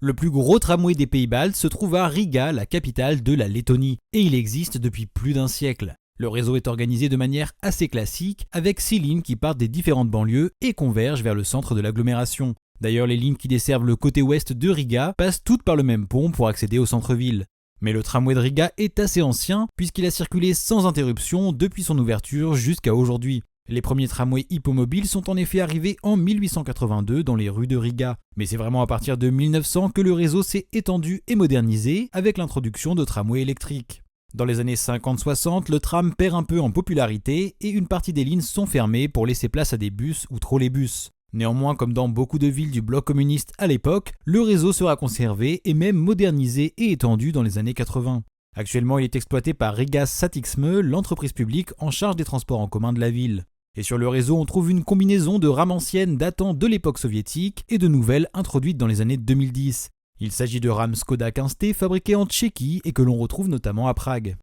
Le plus gros tramway des Pays-Baltes se trouve à Riga, la capitale de la Lettonie, et il existe depuis plus d'un siècle. Le réseau est organisé de manière assez classique, avec 6 lignes qui partent des différentes banlieues et convergent vers le centre de l'agglomération. D'ailleurs, les lignes qui desservent le côté ouest de Riga passent toutes par le même pont pour accéder au centre-ville. Mais le tramway de Riga est assez ancien, puisqu'il a circulé sans interruption depuis son ouverture jusqu'à aujourd'hui. Les premiers tramways hippomobiles sont en effet arrivés en 1882 dans les rues de Riga. Mais c'est vraiment à partir de 1900 que le réseau s'est étendu et modernisé avec l'introduction de tramways électriques. Dans les années 50-60, le tram perd un peu en popularité et une partie des lignes sont fermées pour laisser place à des bus ou trolleybus. Néanmoins, comme dans beaucoup de villes du bloc communiste à l'époque, le réseau sera conservé et même modernisé et étendu dans les années 80. Actuellement, il est exploité par Riga Satixme, l'entreprise publique en charge des transports en commun de la ville. Et sur le réseau, on trouve une combinaison de rames anciennes datant de l'époque soviétique et de nouvelles introduites dans les années 2010. Il s'agit de rames Skoda 15T fabriquées en Tchéquie et que l'on retrouve notamment à Prague.